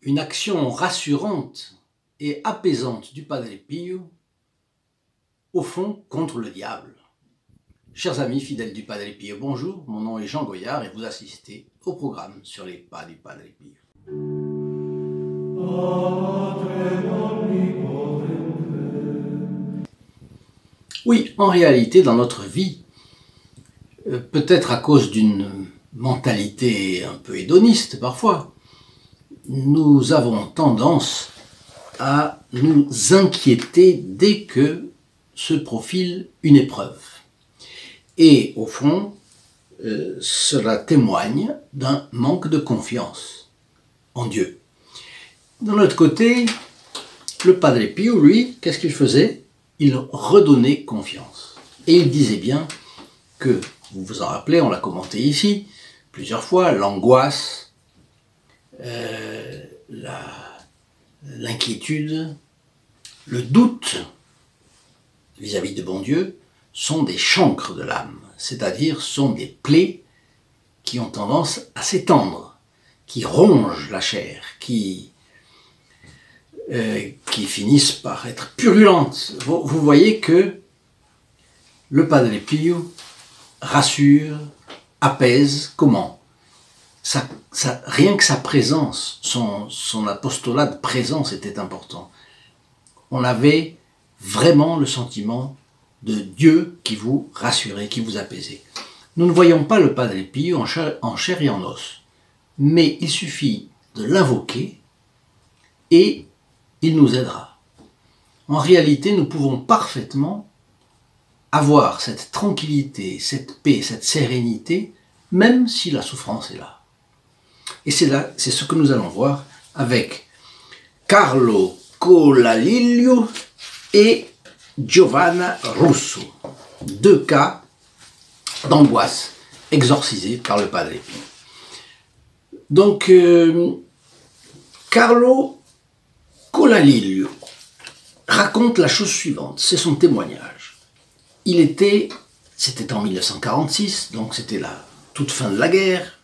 Une action rassurante et apaisante du Padre Pio, au fond contre le diable. Chers amis fidèles du Padre Pio, bonjour, mon nom est Jean Goyard et vous assistez au programme sur les pas du Padre Pio. Oui, en réalité, dans notre vie, peut-être à cause d'une mentalité un peu hédoniste parfois, nous avons tendance à nous inquiéter dès que se profile une épreuve. Et au fond, cela témoigne d'un manque de confiance en Dieu. D'un autre côté, le Padre Pio, lui, qu'est-ce qu'il faisait? Il redonnait confiance. Et il disait bien que, vous vous en rappelez, on l'a commenté ici, plusieurs fois, l'angoisse, l'inquiétude, le doute vis-à-vis de bon Dieu sont des chancres de l'âme, c'est-à-dire sont des plaies qui ont tendance à s'étendre, qui rongent la chair, qui finissent par être purulentes. Vous voyez que le Padre Pio rassure, apaise. Comment? Rien que sa présence, son apostolat de présence était important. On avait vraiment le sentiment de Dieu qui vous rassurait, qui vous apaisait. Nous ne voyons pas le Padre Pio en chair et en os, mais il suffit de l'invoquer et il nous aidera. En réalité, nous pouvons parfaitement avoir cette tranquillité, cette paix, cette sérénité, même si la souffrance est là. Et c'est ce que nous allons voir avec Carlo Colaliglio et Giovanna Russo. Deux cas d'angoisse exorcisés par le Padre Pio. Donc, Carlo Colaliglio raconte la chose suivante, c'est son témoignage. C'était en 1946, donc c'était la toute fin de la guerre.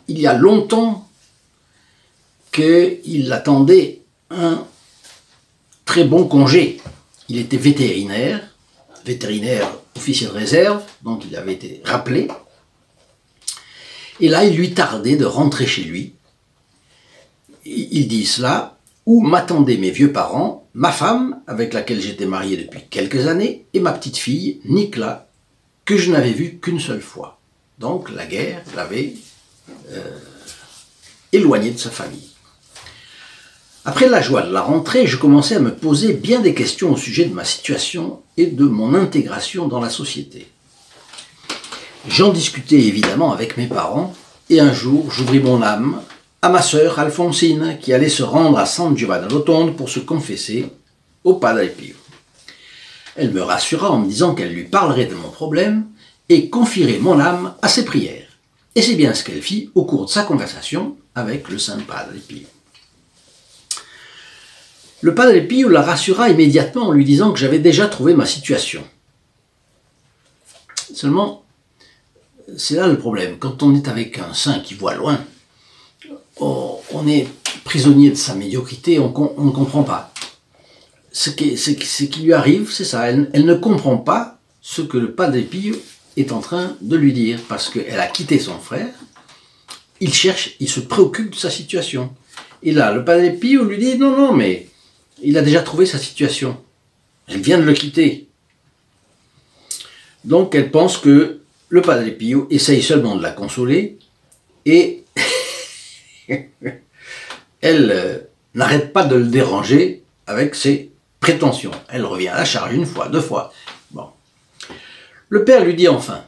Il y a longtemps qu'il attendait un très bon congé. Il était vétérinaire officier de réserve, donc il avait été rappelé. Et là, il lui tardait de rentrer chez lui. Il dit cela, où m'attendaient mes vieux parents, ma femme, avec laquelle j'étais marié depuis quelques années, et ma petite fille, Nicolas, que je n'avais vue qu'une seule fois. Donc la guerre l'avait éloigné de sa famille. Après la joie de la rentrée, je commençais à me poser bien des questions au sujet de ma situation et de mon intégration dans la société. J'en discutais évidemment avec mes parents, et un jour, j'ouvris mon âme à ma sœur Alfonsine, qui allait se rendre à San Giovanni Rotondo pour se confesser au Padre Pio. Elle me rassura en me disant qu'elle lui parlerait de mon problème et confierait mon âme à ses prières. Et c'est bien ce qu'elle fit au cours de sa conversation avec le Saint Padre Pio. Le Padre Pio la rassura immédiatement en lui disant que j'avais déjà trouvé ma situation. Seulement, c'est là le problème. Quand on est avec un saint qui voit loin, on est prisonnier de sa médiocrité, on ne comprend pas. Ce qui lui arrive, c'est ça. Elle ne comprend pas ce que le Padre Pio est en train de lui dire, parce qu'elle a quitté son frère, il se préoccupe de sa situation. Et là, le Padre Pio lui dit, non, mais il a déjà trouvé sa situation. Elle vient de le quitter. Donc elle pense que le Padre Pio essaye seulement de la consoler, et elle n'arrête pas de le déranger avec ses prétentions. Elle revient à la charge une fois, deux fois. Bon. Le père lui dit enfin,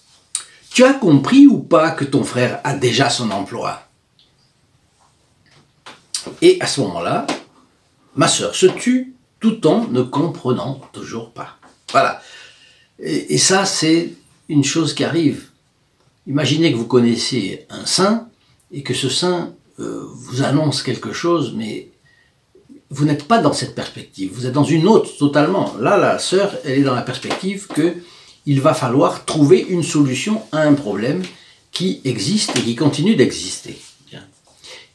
« Tu as compris ou pas que ton frère a déjà son emploi ?» Et à ce moment-là, ma sœur se tut tout en ne comprenant toujours pas. Voilà. Et ça, c'est une chose qui arrive. Imaginez que vous connaissez un saint et que ce saint vous annonce quelque chose, mais vous n'êtes pas dans cette perspective. Vous êtes dans une autre totalement. Là, la sœur, elle est dans la perspective qu'il va falloir trouver une solution à un problème qui existe et qui continue d'exister.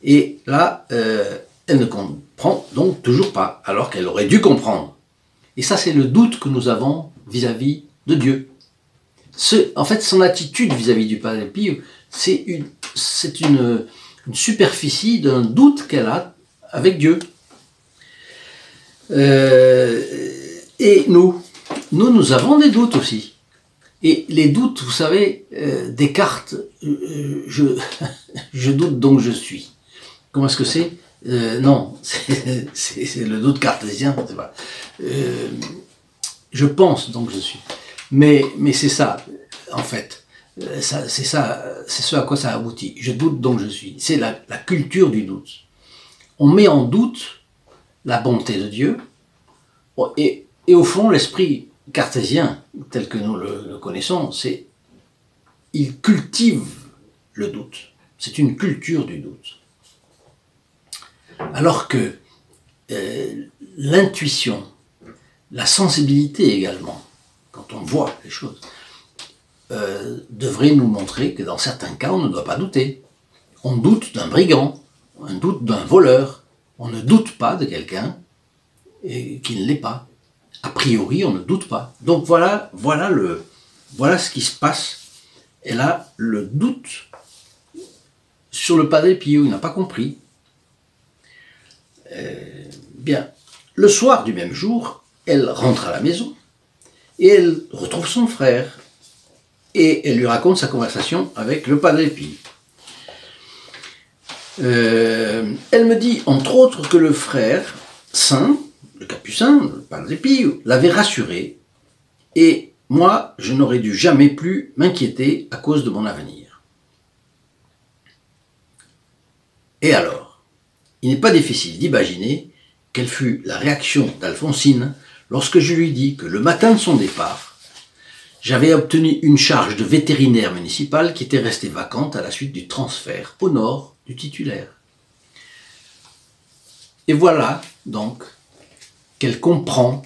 Et là, elle ne comprend donc toujours pas, alors qu'elle aurait dû comprendre. Et ça, c'est le doute que nous avons vis-à-vis de Dieu. En fait, son attitude vis-à-vis du Padre Pio, c'est une superficie d'un doute qu'elle a avec Dieu. Et nous avons des doutes aussi. Et les doutes, vous savez, Descartes, je doute donc je suis. Comment est-ce que c'est? Non, c'est le doute cartésien. C'est pas. Je pense donc je suis. Mais c'est ça, en fait. C'est ce à quoi ça aboutit. Je doute donc je suis. C'est la culture du doute. On met en doute la bonté de Dieu, et au fond, l'esprit cartésien, tel que nous le connaissons, il cultive le doute. C'est une culture du doute. Alors que l'intuition, la sensibilité également, quand on voit les choses, devrait nous montrer que dans certains cas, on ne doit pas douter. On doute d'un brigand, on doute d'un voleur, on ne doute pas de quelqu'un qui ne l'est pas. A priori, on ne doute pas. Donc voilà ce qui se passe. Et là, le doute sur le Padre Pio, il n'a pas compris. Bien, le soir du même jour, elle rentre à la maison et elle retrouve son frère et elle lui raconte sa conversation avec le Padre Pio. Elle me dit, entre autres, que le frère saint, le capucin, le Padre Pio, l'avait rassuré, et moi, je n'aurais dû jamais plus m'inquiéter à cause de mon avenir. Et alors, il n'est pas difficile d'imaginer quelle fut la réaction d'Alfonsine lorsque je lui dis que le matin de son départ, j'avais obtenu une charge de vétérinaire municipal qui était restée vacante à la suite du transfert au nord du titulaire. Et voilà donc qu'elle comprend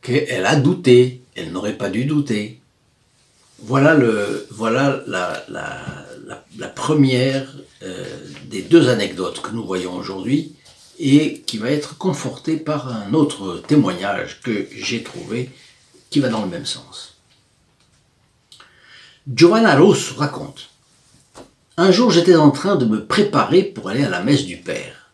qu'elle a douté, elle n'aurait pas dû douter. Voilà la première des deux anecdotes que nous voyons aujourd'hui et qui va être confortée par un autre témoignage que j'ai trouvé qui va dans le même sens. Giovanna Rosso raconte: un jour, j'étais en train de me préparer pour aller à la messe du Père,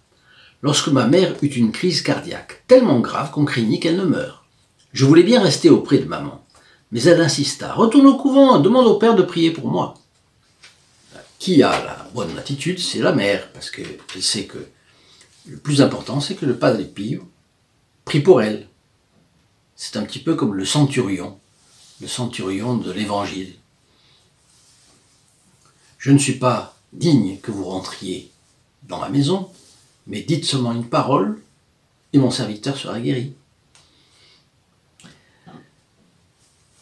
lorsque ma mère eut une crise cardiaque, tellement grave qu'on craignit qu'elle ne meure. Je voulais bien rester auprès de maman, mais elle insista: retourne au couvent, demande au Père de prier pour moi. Qui a la bonne attitude, c'est la mère, parce qu'elle sait que le plus important, c'est que le Padre Pio prie pour elle. C'est un petit peu comme le centurion de l'Évangile. Je ne suis pas digne que vous rentriez dans ma maison, mais dites seulement une parole et mon serviteur sera guéri.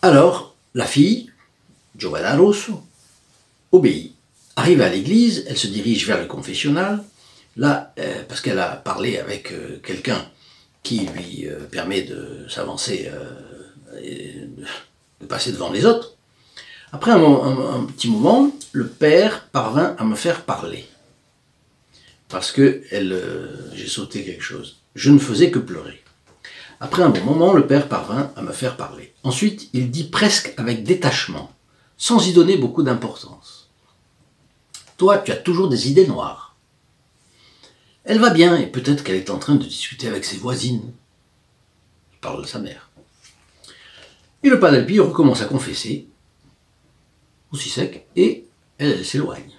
Alors, la fille, Giovanna Rosso, obéit. Arrivée à l'église, elle se dirige vers le confessionnal, là, parce qu'elle a parlé avec quelqu'un qui lui permet de s'avancer et de passer devant les autres. Après un petit moment, le père parvint à me faire parler. Parce que j'ai sauté quelque chose. Je ne faisais que pleurer. Après un bon moment, le père parvint à me faire parler. Ensuite, il dit presque avec détachement, sans y donner beaucoup d'importance: toi, tu as toujours des idées noires. Elle va bien, et peut-être qu'elle est en train de discuter avec ses voisines. Il parle de sa mère. Et le Padre Pio recommence à confesser, aussi sec, et elle s'éloigne.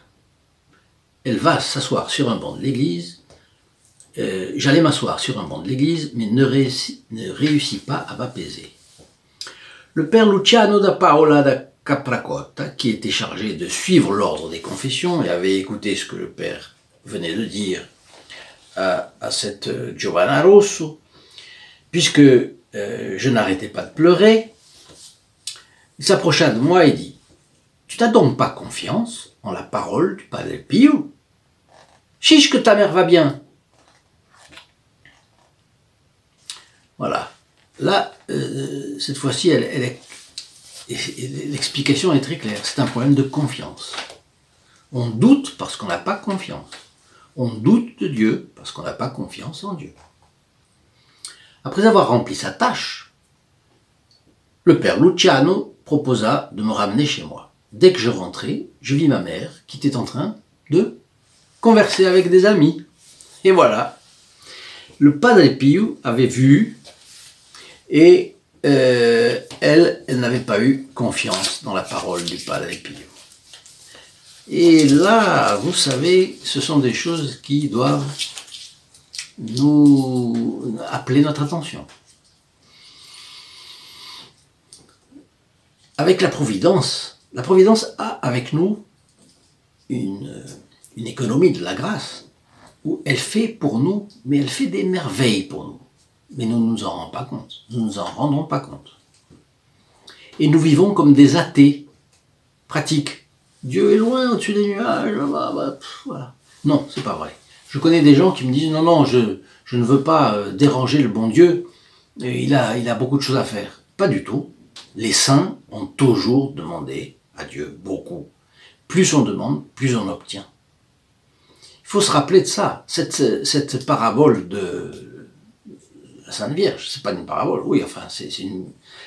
Elle va s'asseoir sur un banc de l'église. J'allais m'asseoir sur un banc de l'église, mais ne réussis pas à m'apaiser. Le père Luciano da Paola da Capracotta, qui était chargé de suivre l'ordre des confessions et avait écouté ce que le père venait de dire à cette Giovanna Rosso, puisque je n'arrêtais pas de pleurer, il s'approcha de moi et dit: tu n'as donc pas confiance en la parole du Padre Pio? Chiche que ta mère va bien. Voilà. Là, cette fois-ci, l'explication est très claire. C'est un problème de confiance. On doute parce qu'on n'a pas confiance. On doute de Dieu parce qu'on n'a pas confiance en Dieu. Après avoir rempli sa tâche, le père Luciano proposa de me ramener chez moi. Dès que je rentrais, je vis ma mère qui était en train de converser avec des amis. Et voilà, le Padre Pio avait vu et elle n'avait pas eu confiance dans la parole du Padre Pio. Et là, vous savez, ce sont des choses qui doivent nous appeler notre attention. Avec la Providence a avec nous une économie de la grâce, où elle fait pour nous, mais elle fait des merveilles pour nous. Mais nous ne nous en rendons pas compte. Nous ne nous en rendons pas compte. Et nous vivons comme des athées pratiques. Dieu est loin, au-dessus des nuages, voilà. Non, c'est pas vrai. Je connais des gens qui me disent, non, je ne veux pas déranger le bon Dieu, il a beaucoup de choses à faire. Pas du tout. Les saints ont toujours demandé à Dieu beaucoup. Plus on demande, plus on obtient. Il faut se rappeler de ça. Cette parabole de la Sainte Vierge, c'est pas une parabole, oui, enfin,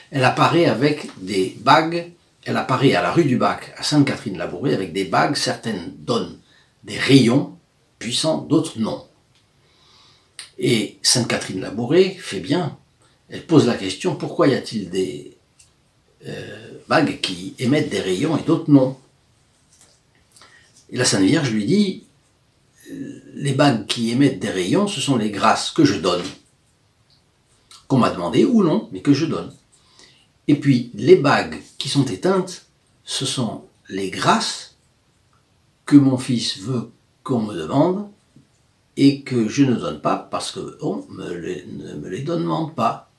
elle apparaît avec des bagues. Elle apparaît à la rue du Bac, à Sainte-Catherine-Labouré, avec des bagues. Certaines donnent des rayons puissants, d'autres non. Et Sainte-Catherine-Labouré fait bien. Elle pose la question, pourquoi y a-t-il des bagues qui émettent des rayons et d'autres non? Et la Sainte Vierge lui dit, les bagues qui émettent des rayons, ce sont les grâces que je donne, qu'on m'a demandé ou non, mais que je donne. Et puis, les bagues qui sont éteintes, ce sont les grâces que mon fils veut qu'on me demande et que je ne donne pas parce qu'on ne me les demande pas.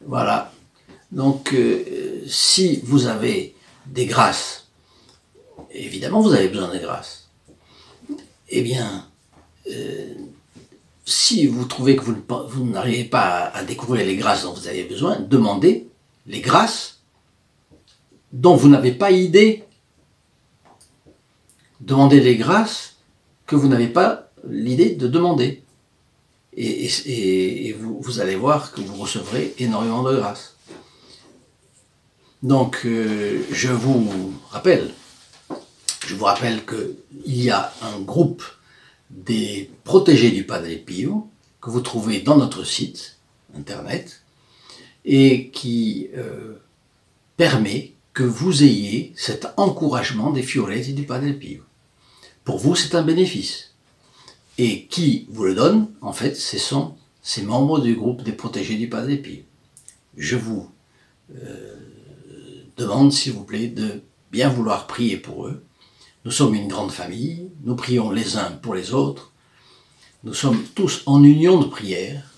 Voilà. Donc, si vous avez des grâces, évidemment vous avez besoin de grâces, eh bien, si vous trouvez que vous n'arrivez pas à découvrir les grâces dont vous avez besoin, demandez les grâces dont vous n'avez pas idée. Demandez les grâces que vous n'avez pas l'idée de demander. Et vous allez voir que vous recevrez énormément de grâces. Donc, je vous rappelle qu'il y a un groupe des protégés du Padre Pio que vous trouvez dans notre site internet et qui permet que vous ayez cet encouragement des fioretti du Padre Pio. Pour vous, c'est un bénéfice. Et qui vous le donne, en fait, ce sont ces membres du groupe des protégés du Padre Pio. Je vous demande, s'il vous plaît, de bien vouloir prier pour eux. Nous sommes une grande famille, nous prions les uns pour les autres, nous sommes tous en union de prière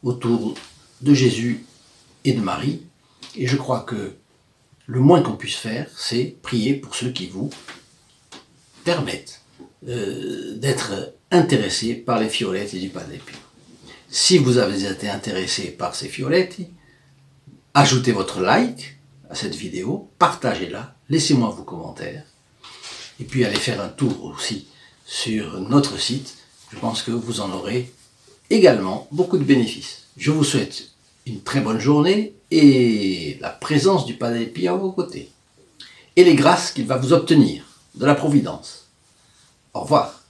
autour de Jésus et de Marie, et je crois que le moins qu'on puisse faire, c'est prier pour ceux qui vous permettent d'être intéressés par les fioretti du Padre Pio. Si vous avez été intéressé par ces fioretti, ajoutez votre like à cette vidéo, partagez-la, laissez-moi vos commentaires, et puis allez faire un tour aussi sur notre site. Je pense que vous en aurez également beaucoup de bénéfices. Je vous souhaite une très bonne journée et la présence du Padre Pio à vos côtés. Et les grâces qu'il va vous obtenir de la Providence. Au revoir.